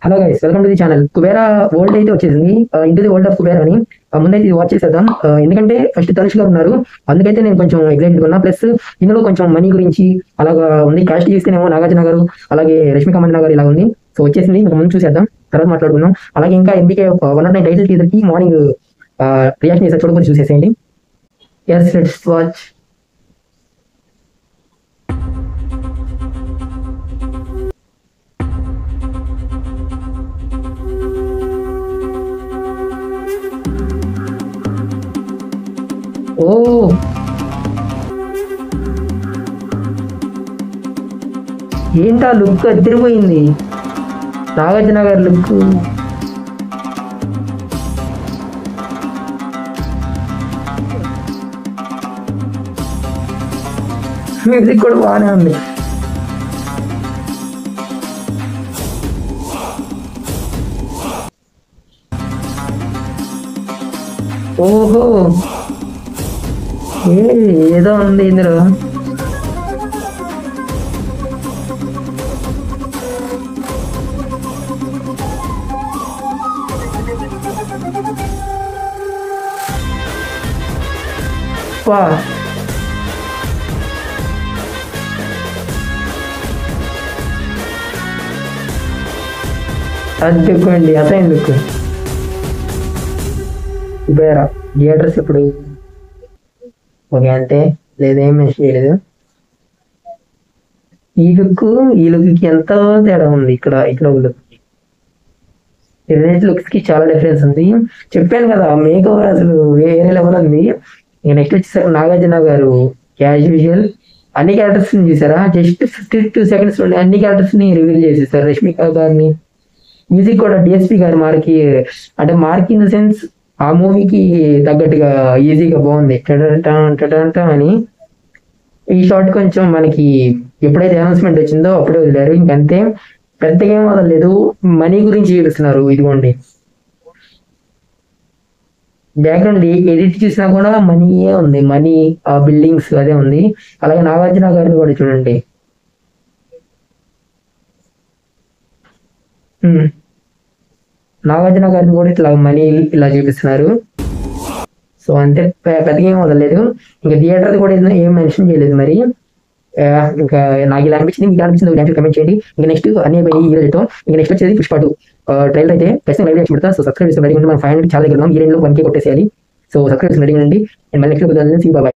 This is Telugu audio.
Hello guys, welcome to the channel. Kubera world అయితే వచ్చేసింది. ఇంటి ది వరల్డ్ ఆఫ్ కుబేరా అని ముందైతే ఇది వాచ్ చేసేద్దాం. ఎందుకంటే ఫస్ట్ తనుష్ గారు ఉన్నారు, అందుకైతే నేను కొంచెం ఎగ్జైటెడ్ ఉన్నా. ప్లస్ ఇందులో కొంచెం మనీ గురించి అలాగా ఉంది. కాస్ట్ చూస్తేనేమో నాగార్జున గారు అలాగే రష్మిక మందన గారు ఇలా ఉంది. సో వచ్చేసింది, ఇంకా ముందు చూసేద్దాం, తర్వాత మాట్లాడుకుందాం. అలాగే ఇంకా ఎంబీకే 109 టైటిల్ టీజర్ కి మార్నింగ్ రియాక్షన్ చేస్తారు, చూడకపోతే చూసేసేయండి. Yes, let's watch. ఓ, ఏంటా లుక్ అదిరిపోయింది. నాగార్జున గారి లుక్ మ్యూజిక్ కూడా బాగానే ఉంది. ఓహో, ఏదో ఉంది ఇందులో. వా, అద్దెక్కోండి అసైన్ లుక్. కుబేరా థియేటర్స్ ఇప్పుడు ఓకే అంటే లేదేం మెన్షన్ చేయలేదు. ఈ లుక్కి ఎంత తేడా ఉంది. ఇక్కడ ఒక లుక్, రెండు లుక్స్ కి చాలా డిఫరెన్స్ ఉంది. చెప్పాను కదా, మేక్ ఓవర్ అసలు వేరే లెవెల్ ఉంది. ఇక నెక్స్ట్ వచ్చేసరికి నాగార్జున గారు యాజ్ యూజువల్ అన్ని క్యారెక్టర్స్ ని చూసారా, జస్ట్ 52 seconds నుండి అన్ని క్యారెక్టర్స్ ని రివీల్ చేసేసారు. రష్మిక గారిని, మ్యూజిక్ కూడా డిఎస్పి గారు మార్కి, అంటే మార్క్ ఇన్ ద సెన్స్ ఆ మూవీకి తగ్గట్టుగా ఈజీగా బాగుంది. అని ఈ షార్ట్ కొంచెం మనకి ఎప్పుడైతే అనౌన్స్మెంట్ వచ్చిందో అప్పుడే వదిలేరు, ఇంకంతే. పెద్దగా ఏం వదలలేదు, మనీ గురించి చూపిస్తున్నారు. ఇదిగోండి బ్యాక్గ్రౌండ్ ఎడిట్ చూసినా కూడా మనీయే ఉంది, మనీ ఆ బిల్డింగ్స్ అదే ఉంది. అలాగే నాగార్జున గారిని కూడా చూడండి. నాగార్జున గారిని కూడా ఇట్లా మనీ ఇలా చూపిస్తున్నారు. సో అంతే, పెద్దగా ఏం వదలలేదు. ఇంకా థియేటర్ కూడా ఏం మెన్షన్ చేయలేదు. మరి ఇంకా నాకు ఇలా అనిపించింది, మీకు అనిపించింది కమెంట్ చేయండి. ఇంకా నెక్స్ట్ అన్ని ఈ రోజుతో ఇంకా నెక్స్ట్ వచ్చేది పుష్ప 2 ట్రైలర్ అయితే ఖచ్చితంగా లైవ్ పెడతా. సో సబ్స్క్రైబ్ చేసుకుని రెడీ ఉంటే మనం 500 చాలా దగ్గర ఈ 2 1K కొట్టేసేయాలి. సో సబ్స్క్రైబ్ చేసుకుని రెడీ ఉండండి. అండ్ మళ్ళీ నెక్స్ట్ బాయ్.